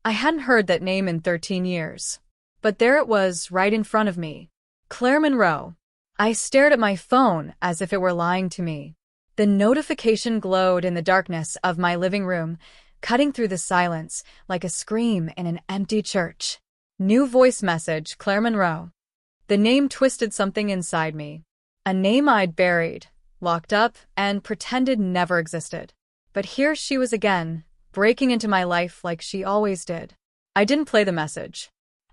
I hadn't heard that name in 13 years. But there it was, right in front of me. Claire Monroe. I stared at my phone as if it were lying to me. The notification glowed in the darkness of my living room, cutting through the silence like a scream in an empty church. New voice message, Claire Monroe. The name twisted something inside me. A name I'd buried, locked up, and pretended never existed. But here she was again, breaking into my life like she always did. I didn't play the message.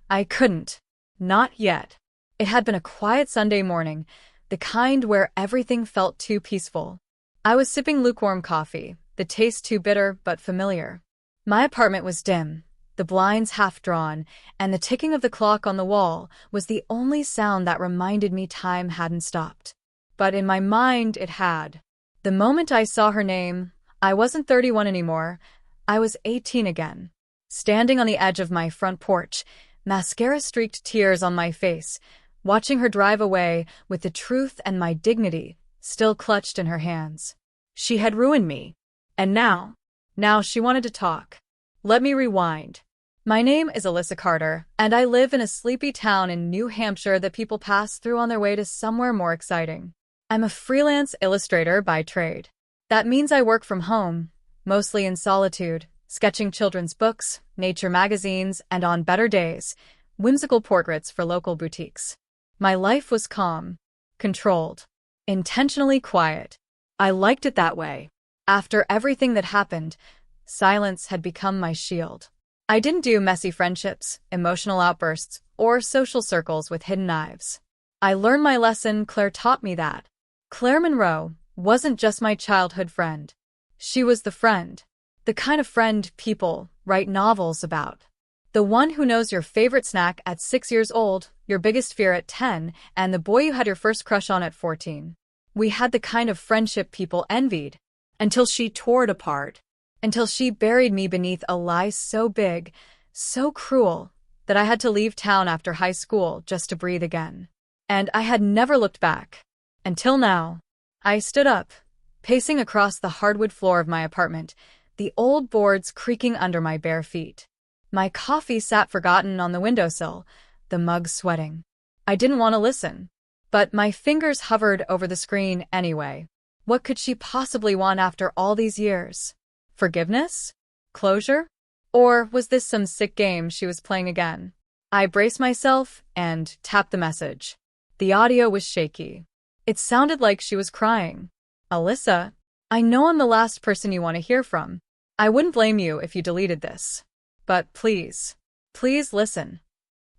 I couldn't. Not yet. It had been a quiet Sunday morning, the kind where everything felt too peaceful. I was sipping lukewarm coffee, the taste too bitter but familiar. My apartment was dim, the blinds half drawn, and the ticking of the clock on the wall was the only sound that reminded me time hadn't stopped. But in my mind it had. The moment I saw her name, I wasn't 31 anymore, I was 18 again. Standing on the edge of my front porch, mascara-streaked tears on my face, watching her drive away with the truth and my dignity still clutched in her hands. She had ruined me. And now she wanted to talk. Let me rewind. My name is Alyssa Carter, and I live in a sleepy town in New Hampshire that people pass through on their way to somewhere more exciting. I'm a freelance illustrator by trade. That means I work from home, mostly in solitude, sketching children's books, nature magazines, and on better days, whimsical portraits for local boutiques. My life was calm, controlled, intentionally quiet. I liked it that way. After everything that happened, silence had become my shield. I didn't do messy friendships, emotional outbursts, or social circles with hidden knives. I learned my lesson. Claire taught me that. Claire Monroe wasn't just my childhood friend. She was the friend. The kind of friend people write novels about. The one who knows your favorite snack at 6 years old, your biggest fear at 10, and the boy you had your first crush on at 14. We had the kind of friendship people envied. Until she tore it apart. Until she buried me beneath a lie so big, so cruel, that I had to leave town after high school just to breathe again. And I had never looked back. Until now. I stood up, pacing across the hardwood floor of my apartment, the old boards creaking under my bare feet. My coffee sat forgotten on the windowsill, the mug sweating. I didn't want to listen. But my fingers hovered over the screen anyway. What could she possibly want after all these years? Forgiveness? Closure? Or was this some sick game she was playing again? I braced myself and tapped the message. The audio was shaky. It sounded like she was crying. Alyssa, I know I'm the last person you want to hear from. I wouldn't blame you if you deleted this. But please listen.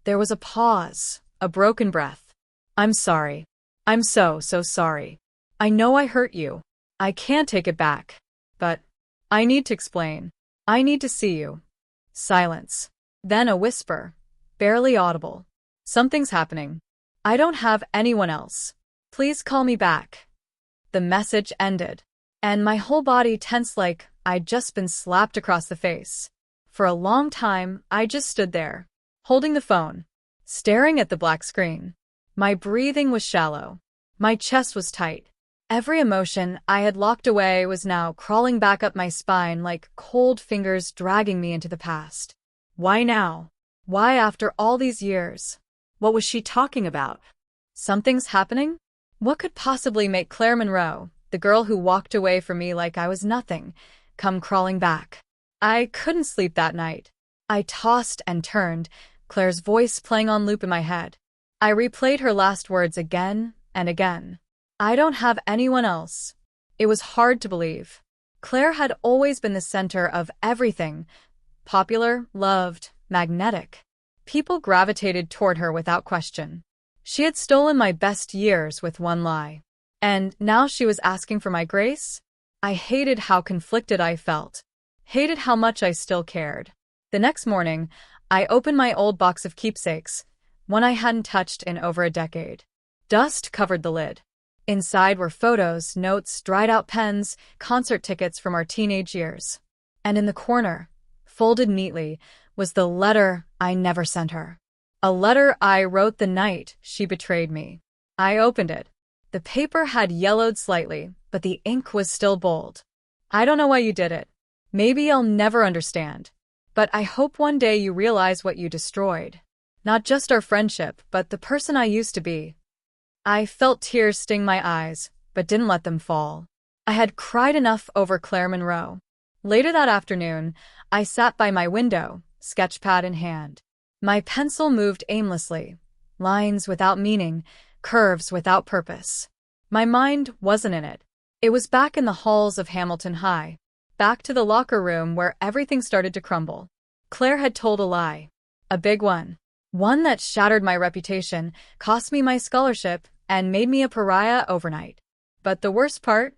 There was a pause, a broken breath. I'm sorry. I'm so sorry. I know I hurt you. I can't take it back. But I need to explain. I need to see you. Silence. Then a whisper, barely audible. Something's happening. I don't have anyone else. Please call me back. The message ended, and my whole body tensed like I'd just been slapped across the face. For a long time, I just stood there, holding the phone, staring at the black screen. My breathing was shallow. My chest was tight. Every emotion I had locked away was now crawling back up my spine like cold fingers dragging me into the past. Why now? Why after all these years? What was she talking about? Something's happening? What could possibly make Claire Monroe, the girl who walked away from me like I was nothing, come crawling back? I couldn't sleep that night. I tossed and turned, Claire's voice playing on loop in my head. I replayed her last words again and again. I don't have anyone else. It was hard to believe. Claire had always been the center of everything. Popular, loved, magnetic. People gravitated toward her without question. She had stolen my best years with one lie. And now she was asking for my grace? I hated how conflicted I felt. Hated how much I still cared. The next morning, I opened my old box of keepsakes, one I hadn't touched in over a decade. Dust covered the lid. Inside were photos, notes, dried-out pens, concert tickets from our teenage years. And in the corner, folded neatly, was the letter I never sent her. A letter I wrote the night she betrayed me. I opened it. The paper had yellowed slightly, but the ink was still bold. I don't know why you did it. Maybe I'll never understand. But I hope one day you realize what you destroyed. Not just our friendship, but the person I used to be. I felt tears sting my eyes, but didn't let them fall. I had cried enough over Claire Monroe. Later that afternoon, I sat by my window, sketchpad in hand. My pencil moved aimlessly, lines without meaning, curves without purpose. My mind wasn't in it. It was back in the halls of Hamilton High, back to the locker room where everything started to crumble. Claire had told a lie. A big one. One that shattered my reputation, cost me my scholarship, and made me a pariah overnight. But the worst part?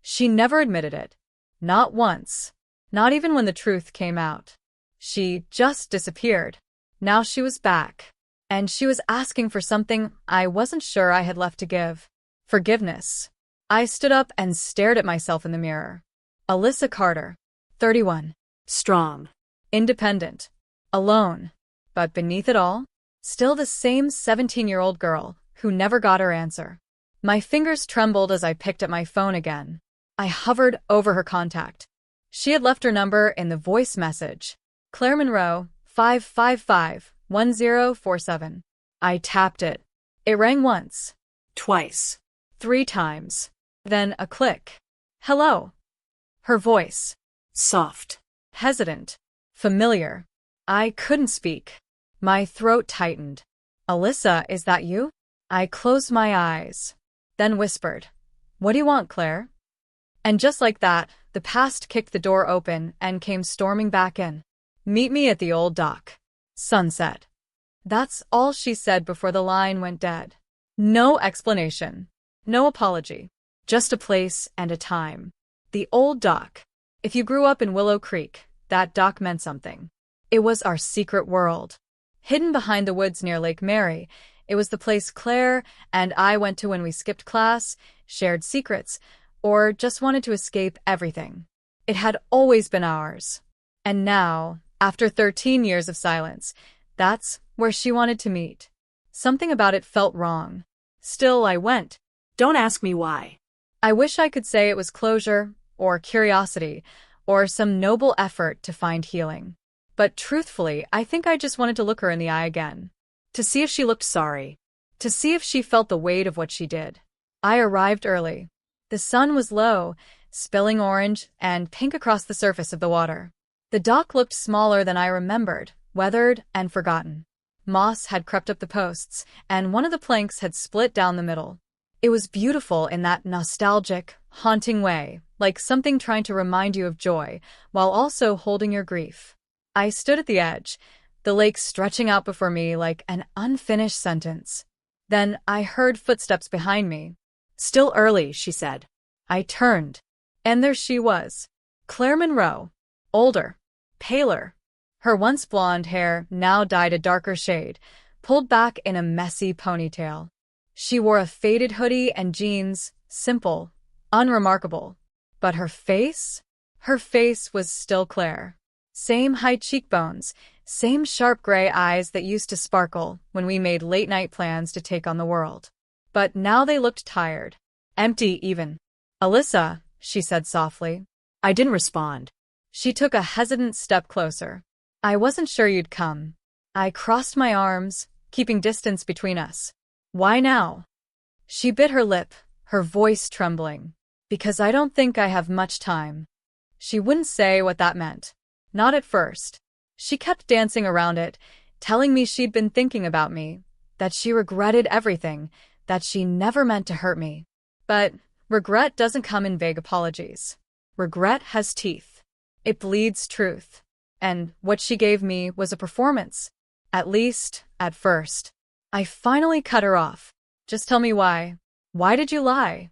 She never admitted it. Not once. Not even when the truth came out. She just disappeared. Now she was back. And she was asking for something I wasn't sure I had left to give. Forgiveness. I stood up and stared at myself in the mirror. Alyssa Carter. 31. Strong. Independent. Alone. But beneath it all, still the same 17-year-old girl who never got her answer. My fingers trembled as I picked up my phone again. I hovered over her contact. She had left her number in the voice message. Claire Monroe, 555-1047. I tapped it. It rang once. Twice. 3 times. Then a click. Hello. Her voice. Soft. Hesitant. Familiar. I couldn't speak. My throat tightened. Alyssa, is that you? I closed my eyes. Then whispered, "What do you want, Claire?" And just like that, the past kicked the door open and came storming back in. Meet me at the old dock. Sunset. That's all she said before the line went dead. No explanation. No apology. Just a place and a time. The old dock. If you grew up in Willow Creek, that dock meant something. It was our secret world. Hidden behind the woods near Lake Mary, it was the place Claire and I went to when we skipped class, shared secrets, or just wanted to escape everything. It had always been ours. And now, after 13 years of silence, that's where she wanted to meet. Something about it felt wrong. Still, I went. Don't ask me why. I wish I could say it was closure, or curiosity, or some noble effort to find healing. But truthfully, I think I just wanted to look her in the eye again. To see if she looked sorry. To see if she felt the weight of what she did. I arrived early. The sun was low, spilling orange and pink across the surface of the water. The dock looked smaller than I remembered, weathered and forgotten. Moss had crept up the posts, and one of the planks had split down the middle. It was beautiful in that nostalgic, haunting way, like something trying to remind you of joy, while also holding your grief. I stood at the edge, the lake stretching out before me like an unfinished sentence. Then I heard footsteps behind me. Still early, she said. I turned, and there she was. Claire Monroe. Older. Paler. Her once blonde hair now dyed a darker shade, pulled back in a messy ponytail. She wore a faded hoodie and jeans, simple, unremarkable. But her face? Her face was still Claire. Same high cheekbones, same sharp gray eyes that used to sparkle when we made late-night plans to take on the world. But now they looked tired. Empty, even. "Alyssa," she said softly. I didn't respond. She took a hesitant step closer. "I wasn't sure you'd come." I crossed my arms, keeping distance between us. "Why now?" She bit her lip, her voice trembling. "Because I don't think I have much time." She wouldn't say what that meant. Not at first. She kept dancing around it, telling me she'd been thinking about me, that she regretted everything, that she never meant to hurt me. But regret doesn't come in vague apologies. Regret has teeth. It bleeds truth. And what she gave me was a performance. At least, at first. I finally cut her off. "Just tell me why. Why did you lie?"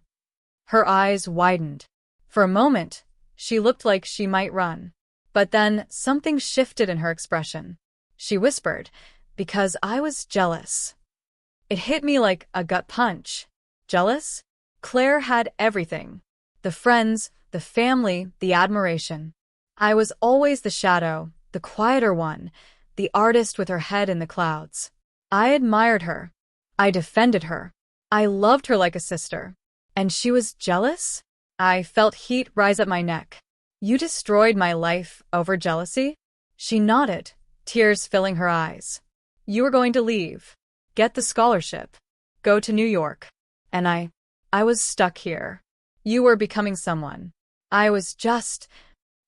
Her eyes widened. For a moment, she looked like she might run. But then something shifted in her expression. She whispered, "Because I was jealous." It hit me like a gut punch. Jealous? Claire had everything. The friends, the family, the admiration. I was always the shadow, the quieter one, the artist with her head in the clouds. I admired her. I defended her. I loved her like a sister. And she was jealous? I felt heat rise up my neck. "You destroyed my life over jealousy?" She nodded, tears filling her eyes. You were going to leave. Get the scholarship. Go to New York. And I was stuck here. You were becoming someone. I was just...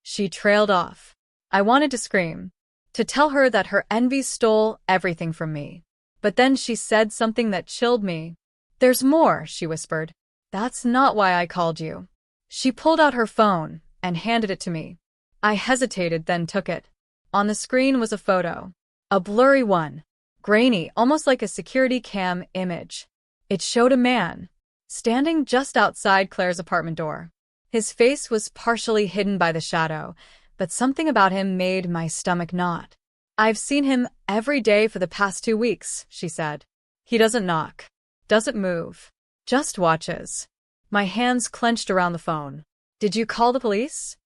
She trailed off. I wanted to scream, to tell her that her envy stole everything from me. But then she said something that chilled me. There's more, she whispered. That's not why I called you. She pulled out her phone and handed it to me. I hesitated, then took it. On the screen was a photo. A blurry one. Grainy, almost like a security cam image. It showed a man, standing just outside Claire's apartment door. His face was partially hidden by the shadow, but something about him made my stomach knot. I've seen him every day for the past 2 weeks, she said. He doesn't knock. Doesn't move. Just watches. My hands clenched around the phone. Did you call the police?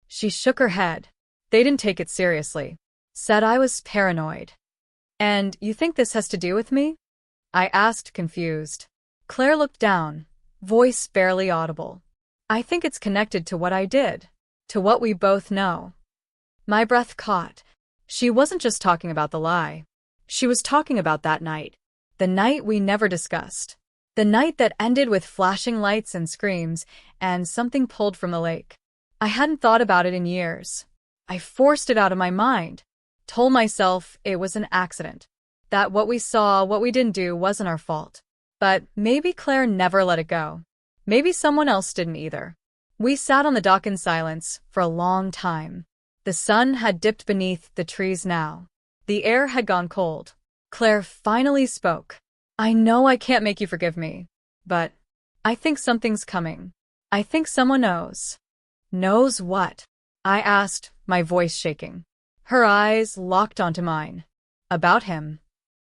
She shook her head. They didn't take it seriously. Said I was paranoid. And you think this has to do with me? I asked, confused. Claire looked down, voice barely audible. I think it's connected to what I did, to what we both know. My breath caught. She wasn't just talking about the lie. She was talking about that night. The night we never discussed. The night that ended with flashing lights and screams, and something pulled from the lake. I hadn't thought about it in years. I forced it out of my mind. Told myself it was an accident. That what we saw, what we didn't do, wasn't our fault. But maybe Claire never let it go. Maybe someone else didn't either. We sat on the dock in silence for a long time. The sun had dipped beneath the trees now. The air had gone cold. Claire finally spoke. I know I can't make you forgive me, but I think something's coming. I think someone knows. Knows what? I asked, my voice shaking. Her eyes locked onto mine. About him.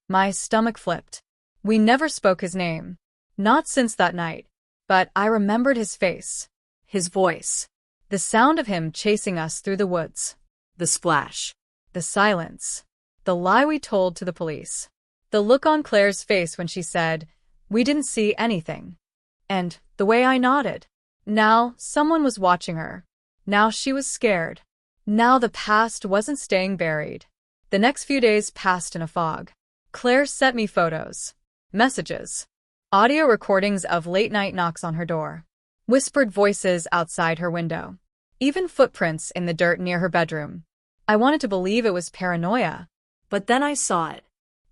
My stomach flipped. We never spoke his name. Not since that night. But I remembered his face. His voice. The sound of him chasing us through the woods. The splash. The silence. The lie we told to the police. The look on Claire's face when she said, we didn't see anything. And the way I nodded. Now someone was watching her. Now she was scared. Now the past wasn't staying buried. The next few days passed in a fog. Claire sent me photos. Messages. Audio recordings of late-night knocks on her door. Whispered voices outside her window. Even footprints in the dirt near her bedroom. I wanted to believe it was paranoia. But then I saw it.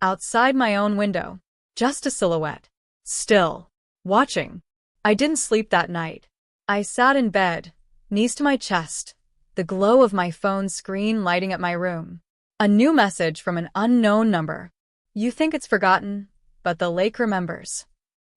Outside my own window. Just a silhouette. Still. Watching. I didn't sleep that night. I sat in bed, knees to my chest, the glow of my phone screen lighting up my room. A new message from an unknown number. You think it's forgotten, but the lake remembers.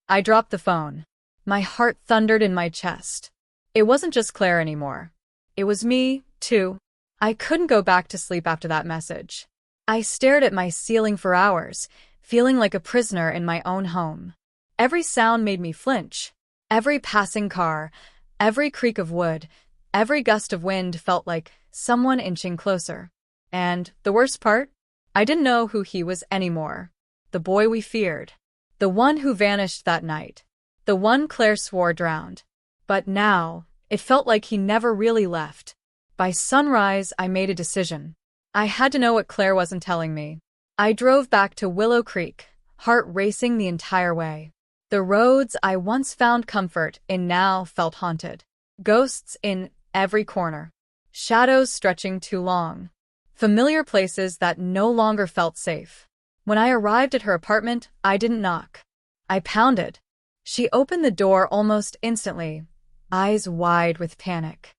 I dropped the phone. My heart thundered in my chest. It wasn't just Claire anymore. It was me, too. I couldn't go back to sleep after that message. I stared at my ceiling for hours, feeling like a prisoner in my own home. Every sound made me flinch. Every passing car, every creak of wood, every gust of wind felt like someone inching closer. And the worst part? I didn't know who he was anymore. The boy we feared. The one who vanished that night. The one Claire swore drowned. But now, it felt like he never really left. By sunrise, I made a decision. I had to know what Claire wasn't telling me. I drove back to Willow Creek, heart racing the entire way. The roads I once found comfort in now felt haunted. Ghosts in every corner. Shadows stretching too long. Familiar places that no longer felt safe. When I arrived at her apartment, I didn't knock. I pounded. She opened the door almost instantly, eyes wide with panic.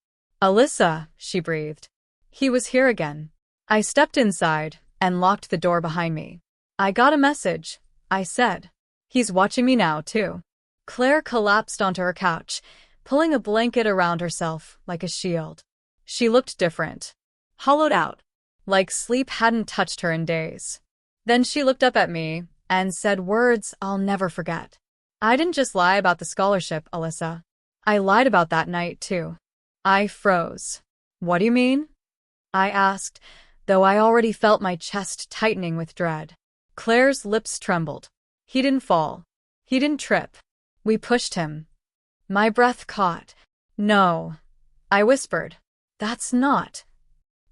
Alyssa, she breathed. He was here again. I stepped inside and locked the door behind me. I got a message, I said. He's watching me now, too. Claire collapsed onto her couch, pulling a blanket around herself like a shield. She looked different. Hollowed out. Like sleep hadn't touched her in days. Then she looked up at me and said words I'll never forget. I didn't just lie about the scholarship, Alyssa. I lied about that night, too. I froze. What do you mean? I asked, though I already felt my chest tightening with dread. Claire's lips trembled. He didn't fall. He didn't trip. We pushed him. My breath caught. No. I whispered. That's not.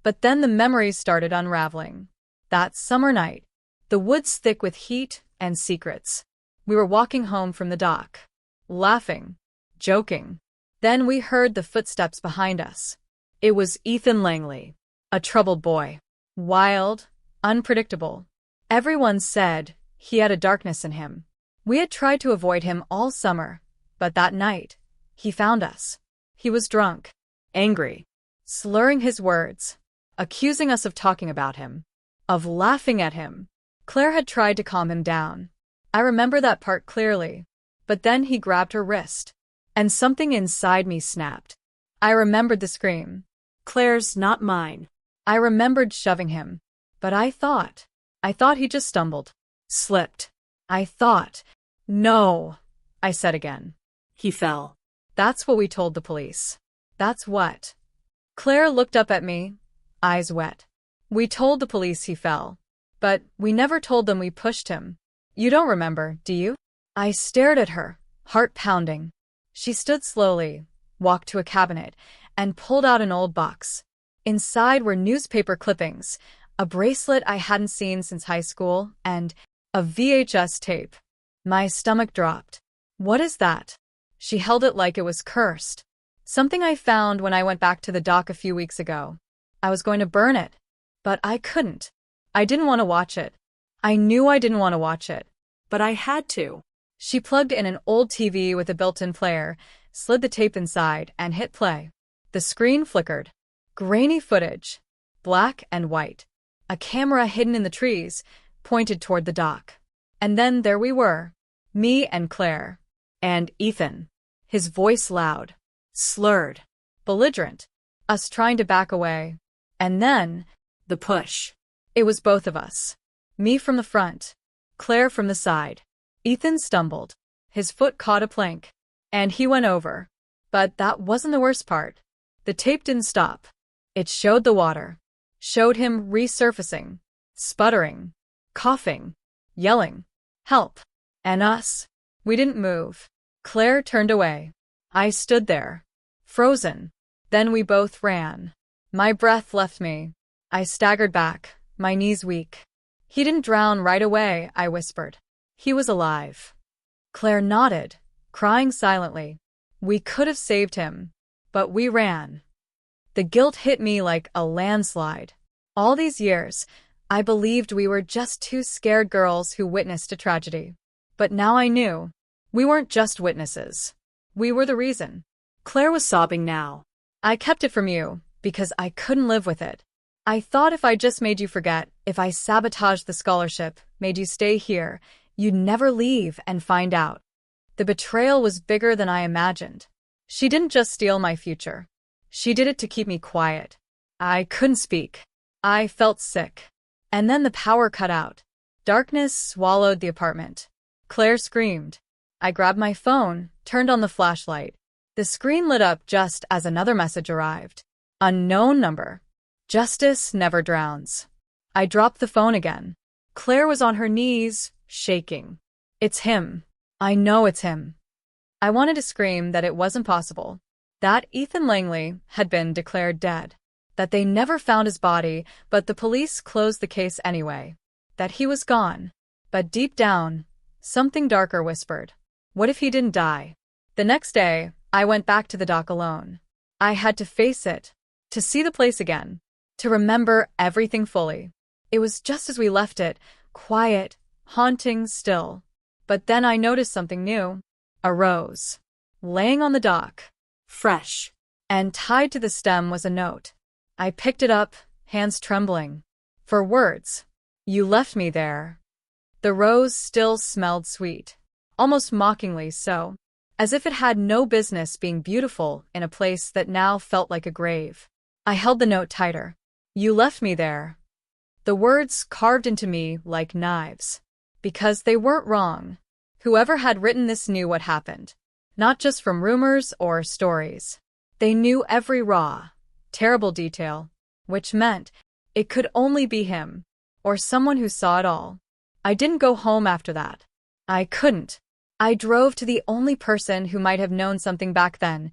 But then the memories started unraveling. That summer night, the woods thick with heat and secrets. We were walking home from the dock, laughing, joking. Then we heard the footsteps behind us. It was Ethan Langley, a troubled boy. Wild, unpredictable. Everyone said he had a darkness in him. We had tried to avoid him all summer, but that night, he found us. He was drunk, angry, slurring his words, accusing us of talking about him, of laughing at him. Claire had tried to calm him down. I remember that part clearly. But then he grabbed her wrist, and something inside me snapped. I remembered the scream. Claire's, not mine. I remembered shoving him. But I thought he just stumbled, slipped. No, I said again. He fell. That's what we told the police. That's what. Claire looked up at me, eyes wet. We told the police he fell. But we never told them we pushed him. You don't remember, do you? I stared at her, heart pounding. She stood slowly, walked to a cabinet, and pulled out an old box. Inside were newspaper clippings, a bracelet I hadn't seen since high school, and a VHS tape. My stomach dropped. What is that? She held it like it was cursed. Something I found when I went back to the dock a few weeks ago. I was going to burn it, but I couldn't. I didn't want to watch it. I knew I didn't want to watch it. But I had to. She plugged in an old TV with a built-in player, slid the tape inside, and hit play. The screen flickered. Grainy footage. Black and white. A camera hidden in the trees, pointed toward the dock. And then there we were. Me and Claire. And Ethan. His voice loud. Slurred. Belligerent. Us trying to back away. And then, the push. It was both of us. Me from the front. Claire from the side. Ethan stumbled. His foot caught a plank. And he went over. But that wasn't the worst part. The tape didn't stop. It showed the water. Showed him resurfacing. Sputtering. Coughing. Yelling. Help. And us. We didn't move. Claire turned away. I stood there. Frozen. Then we both ran. My breath left me. I staggered back, my knees weak. He didn't drown right away, I whispered. He was alive. Claire nodded, crying silently. We could have saved him, but we ran. The guilt hit me like a landslide. All these years, I believed we were just two scared girls who witnessed a tragedy. But now I knew. We weren't just witnesses. We were the reason. Claire was sobbing now. I kept it from you, because I couldn't live with it. I thought if I just made you forget, if I sabotaged the scholarship, made you stay here, you'd never leave and find out. The betrayal was bigger than I imagined. She didn't just steal my future. She did it to keep me quiet. I couldn't speak. I felt sick. And then the power cut out. Darkness swallowed the apartment. Claire screamed. I grabbed my phone, turned on the flashlight. The screen lit up just as another message arrived. Unknown number. Justice never drowns. I dropped the phone again. Claire was on her knees, shaking. It's him. I know it's him. I wanted to scream that it wasn't possible. That Ethan Langley had been declared dead. That they never found his body, but the police closed the case anyway. That he was gone. But deep down, something darker whispered. What if he didn't die? The next day, I went back to the dock alone. I had to face it. To see the place again. To remember everything fully. It was just as we left it, quiet, haunting still. But then I noticed something new. A rose. Laying on the dock. Fresh. And tied to the stem was a note. I picked it up, hands trembling. For words. You left me there. The rose still smelled sweet. Almost mockingly so. As if it had no business being beautiful in a place that now felt like a grave. I held the note tighter. You left me there. The words carved into me like knives. Because they weren't wrong. Whoever had written this knew what happened. Not just from rumors or stories. They knew every raw, terrible detail. Which meant it could only be him. Or someone who saw it all. I didn't go home after that. I couldn't. I drove to the only person who might have known something back then.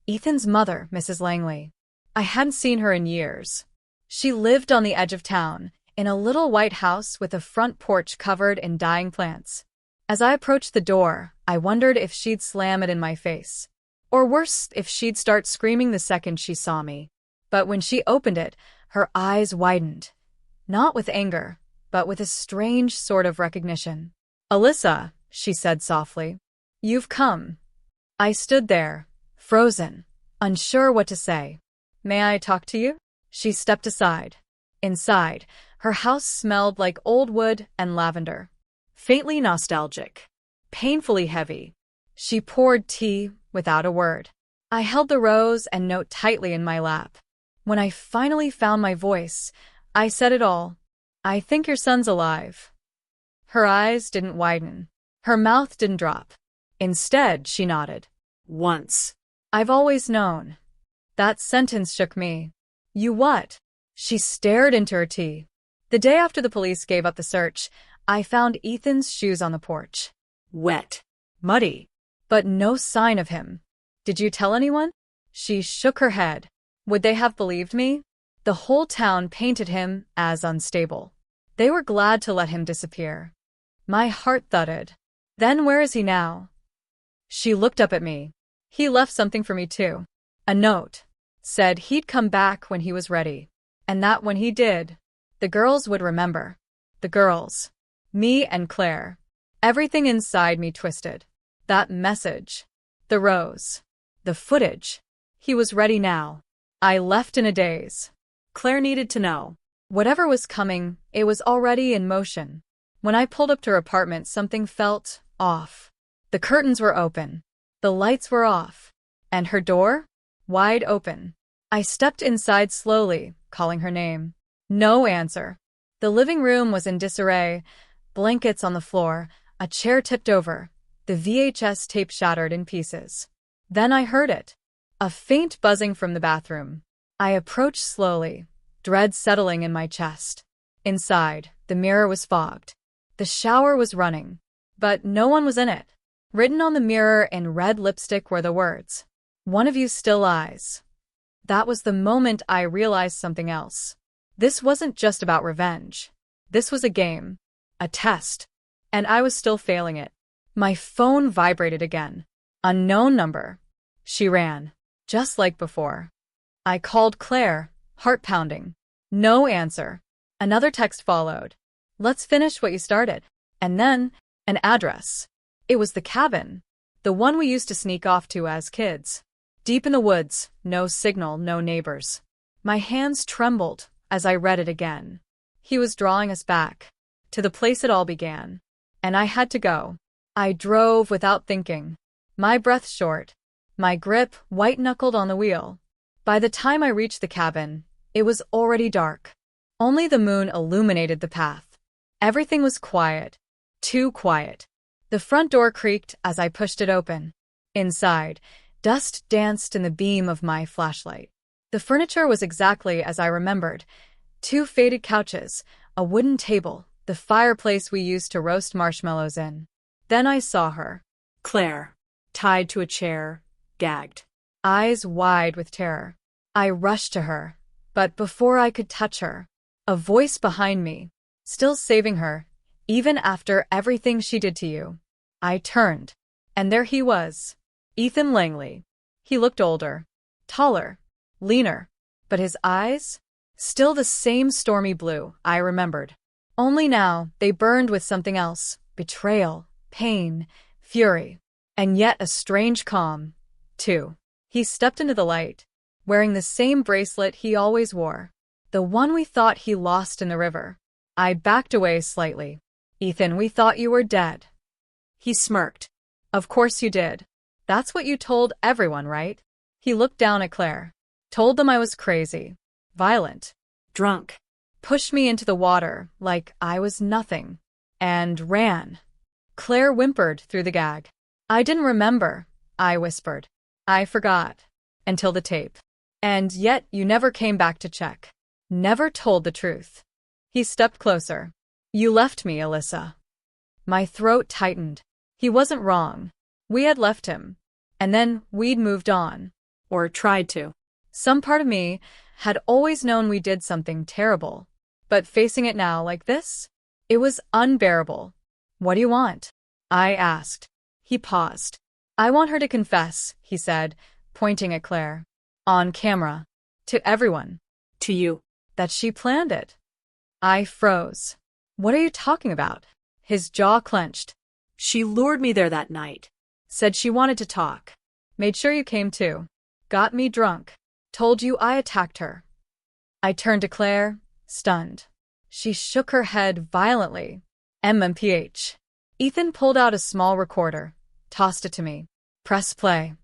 Ethan's mother, Mrs. Langley. I hadn't seen her in years. She lived on the edge of town, in a little white house with a front porch covered in dying plants. As I approached the door, I wondered if she'd slam it in my face. Or worse, if she'd start screaming the second she saw me. But when she opened it, her eyes widened. Not with anger, but with a strange sort of recognition. "Alyssa," she said softly. "You've come." I stood there, frozen, unsure what to say. "May I talk to you?" She stepped aside. Inside, her house smelled like old wood and lavender. Faintly nostalgic. Painfully heavy. She poured tea without a word. I held the rose and note tightly in my lap. When I finally found my voice, I said it all. "I think your son's alive." Her eyes didn't widen. Her mouth didn't drop. Instead, she nodded. "Once." "I've always known." That sentence shook me. "You what?" She stared into her tea. "The day after the police gave up the search, I found Ethan's shoes on the porch. Wet. Muddy. But no sign of him. Did you tell anyone?" She shook her head. Would they have believed me? The whole town painted him as unstable. They were glad to let him disappear. My heart thudded. "Then where is he now?" She looked up at me. "He left something for me too. A note. Said he'd come back when he was ready. And that when he did, the girls would remember." The girls. Me and Claire. Everything inside me twisted. That message. The rose. The footage. He was ready now. I left in a daze. Claire needed to know. Whatever was coming, it was already in motion. When I pulled up to her apartment, something felt off. The curtains were open. The lights were off. And her door? Wide open. I stepped inside slowly, calling her name. No answer. The living room was in disarray. Blankets on the floor, a chair tipped over, the VHS tape shattered in pieces. Then I heard it. A faint buzzing from the bathroom. I approached slowly, dread settling in my chest. Inside, the mirror was fogged. The shower was running, but no one was in it. Written on the mirror in red lipstick were the words, "One of you still lies." That was the moment I realized something else. This wasn't just about revenge. This was a game, a test, and I was still failing it. My phone vibrated again. Unknown number. She ran, just like before. I called Claire, heart pounding. No answer. Another text followed. "Let's finish what you started." And then, an address. It was the cabin. The one we used to sneak off to as kids. Deep in the woods, no signal, no neighbors. My hands trembled as I read it again. He was drawing us back, to the place it all began. And I had to go. I drove without thinking. My breath short. My grip white-knuckled on the wheel. By the time I reached the cabin, it was already dark. Only the moon illuminated the path. Everything was quiet. Too quiet. The front door creaked as I pushed it open. Inside, dust danced in the beam of my flashlight. The furniture was exactly as I remembered. 2 faded couches, a wooden table, the fireplace we used to roast marshmallows in. Then I saw her. Claire. Tied to a chair, gagged. Eyes wide with terror. I rushed to her, but before I could touch her, a voice behind me, still saving her, even after everything she did to you. I turned, and there he was, Ethan Langley. He looked older, taller, leaner, but his eyes? Still the same stormy blue I remembered. Only now they burned with something else, betrayal, pain, fury, and yet a strange calm, too. He stepped into the light, wearing the same bracelet he always wore, the one we thought he lost in the river. I backed away slightly. "Ethan, we thought you were dead." He smirked. "Of course you did. That's what you told everyone, right?" He looked down at Claire. "Told them I was crazy, violent, drunk, pushed me into the water like I was nothing, and ran." Claire whimpered through the gag. "I didn't remember," I whispered. "I forgot. Until the tape. And yet you never came back to check. Never told the truth." He stepped closer. "You left me, Alyssa." My throat tightened. He wasn't wrong. We had left him. And then we'd moved on. Or tried to. Some part of me, had always known we did something terrible. But facing it now like this? It was unbearable. What do you want? I asked. He paused. I want her to confess, he said, pointing at Claire. On camera. To everyone. To you. That she planned it. I froze. What are you talking about? His jaw clenched. She lured me there that night. Said she wanted to talk. Made sure you came too. Got me drunk. Told you I attacked her. I turned to Claire, stunned. She shook her head violently. MMPH. Ethan pulled out a small recorder, tossed it to me. Press play.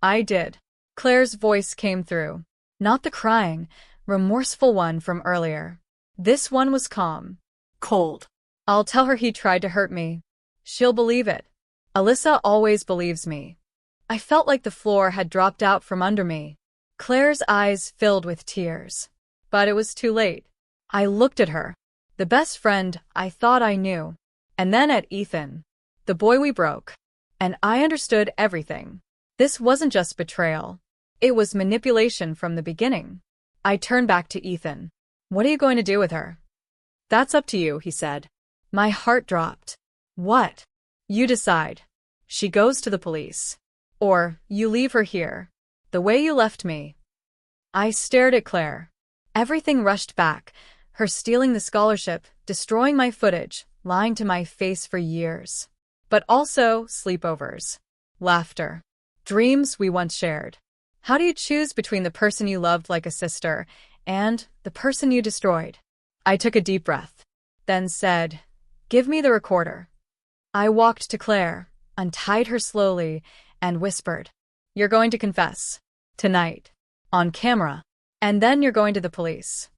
I did. Claire's voice came through. Not the crying, remorseful one from earlier. This one was calm. Cold. I'll tell her he tried to hurt me. She'll believe it. Alyssa always believes me. I felt like the floor had dropped out from under me. Claire's eyes filled with tears. But it was too late. I looked at her, the best friend I thought I knew, and then at Ethan, the boy we broke. And I understood everything. This wasn't just betrayal. It was manipulation from the beginning. I turned back to Ethan. What are you going to do with her? That's up to you, he said. My heart dropped. What? You decide. She goes to the police. Or you leave her here. The way you left me. I stared at Claire. Everything rushed back. Her stealing the scholarship, destroying my footage, lying to my face for years. But also sleepovers. Laughter. Dreams we once shared. How do you choose between the person you loved like a sister and the person you destroyed? I took a deep breath. Then said, give me the recorder. I walked to Claire, untied her slowly, and whispered, you're going to confess. Tonight. On camera. And then you're going to the police.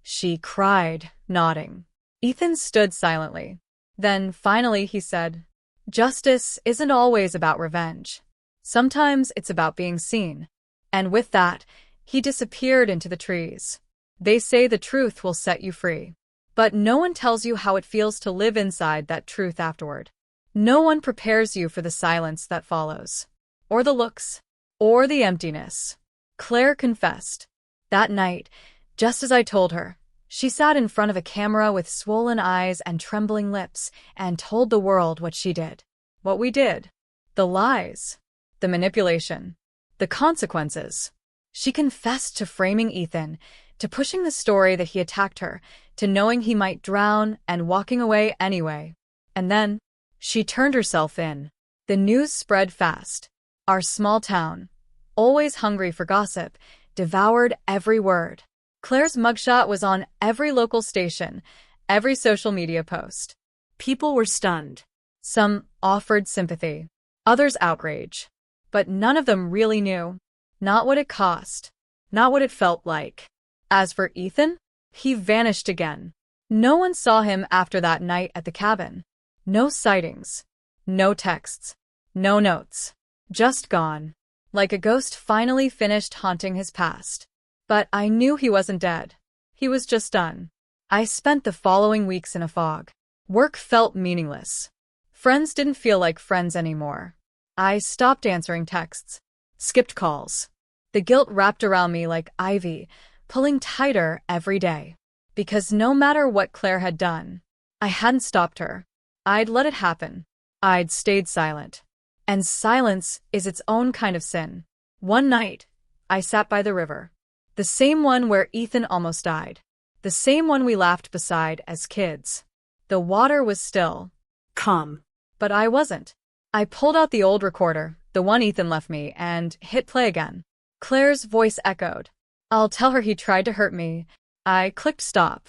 She cried, nodding. Ethan stood silently. Then finally he said, justice isn't always about revenge. Sometimes it's about being seen. And with that, he disappeared into the trees. They say the truth will set you free. But no one tells you how it feels to live inside that truth afterward. No one prepares you for the silence that follows. Or the looks. Or the emptiness. Claire confessed. That night, just as I told her, she sat in front of a camera with swollen eyes and trembling lips and told the world what she did. What we did. The lies. The manipulation. The consequences. She confessed to framing Ethan, to pushing the story that he attacked her, to knowing he might drown and walking away anyway. And then, she turned herself in. The news spread fast. Our small town, always hungry for gossip, devoured every word. Claire's mugshot was on every local station, every social media post. People were stunned. Some offered sympathy, others outrage. But none of them really knew. Not what it cost. Not what it felt like. As for Ethan, he vanished again. No one saw him after that night at the cabin. No sightings. No texts. No notes. Just gone. Like a ghost finally finished haunting his past. But I knew he wasn't dead. He was just done. I spent the following weeks in a fog. Work felt meaningless. Friends didn't feel like friends anymore. I stopped answering texts. Skipped calls. The guilt wrapped around me like ivy, pulling tighter every day. Because no matter what Claire had done, I hadn't stopped her. I'd let it happen. I'd stayed silent. And silence is its own kind of sin. One night, I sat by the river. The same one where Ethan almost died. The same one we laughed beside as kids. The water was still. Calm. But I wasn't. I pulled out the old recorder, the one Ethan left me, and hit play again. Claire's voice echoed. I'll tell her he tried to hurt me. I clicked stop.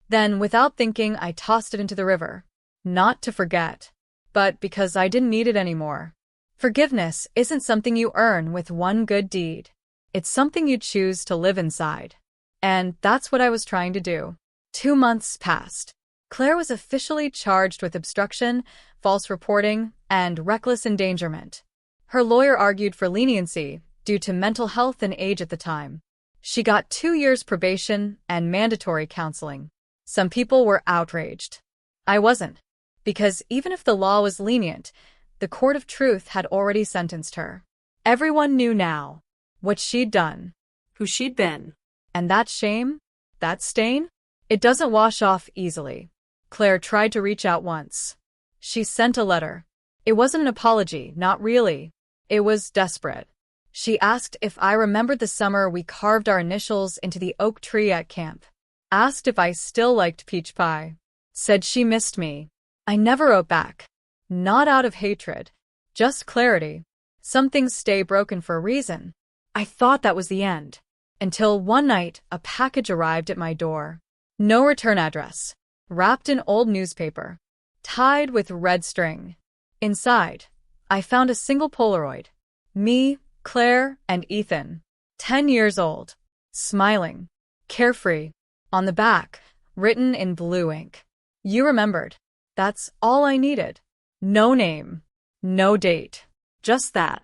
Then, without thinking, I tossed it into the river. Not to forget, but because I didn't need it anymore. Forgiveness isn't something you earn with one good deed. It's something you choose to live inside. And that's what I was trying to do. 2 months passed. Claire was officially charged with obstruction, false reporting, and reckless endangerment. Her lawyer argued for leniency due to mental health and age at the time. She got 2 years probation and mandatory counseling. Some people were outraged. I wasn't. Because even if the law was lenient, the court of truth had already sentenced her. Everyone knew now what she'd done. Who she'd been. And that shame? That stain? It doesn't wash off easily. Claire tried to reach out once. She sent a letter. It wasn't an apology, not really. It was desperate. She asked if I remembered the summer we carved our initials into the oak tree at camp. Asked if I still liked peach pie. Said she missed me. I never wrote back. Not out of hatred. Just clarity. Some things stay broken for a reason. I thought that was the end. Until one night, a package arrived at my door. No return address. Wrapped in old newspaper. Tied with red string. Inside, I found a single Polaroid. Me, Claire, and Ethan. 10 years old. Smiling. Carefree. On the back, written in blue ink. You remembered. That's all I needed. No name. No date. Just that.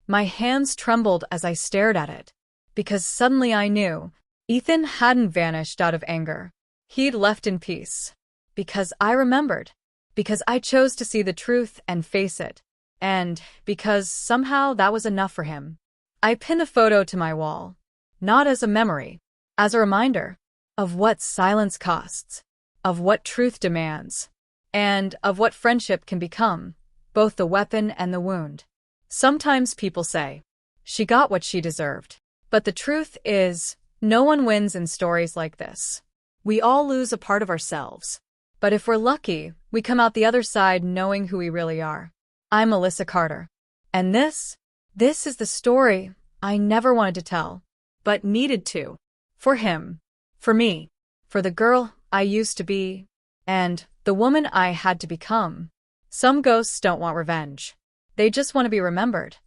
My hands trembled as I stared at it. Because suddenly I knew Ethan hadn't vanished out of anger. He'd left in peace. Because I remembered. Because I chose to see the truth and face it. And because somehow that was enough for him. I pinned the photo to my wall. Not as a memory. As a reminder. Of what silence costs. Of what truth demands. And of what friendship can become. Both the weapon and the wound. Sometimes people say, she got what she deserved. But the truth is, no one wins in stories like this. We all lose a part of ourselves. But if we're lucky, we come out the other side knowing who we really are. I'm Melissa Carter. And this is the story I never wanted to tell, but needed to. For him. For me. For the girl I used to be. And the woman I had to become. Some ghosts don't want revenge. They just want to be remembered.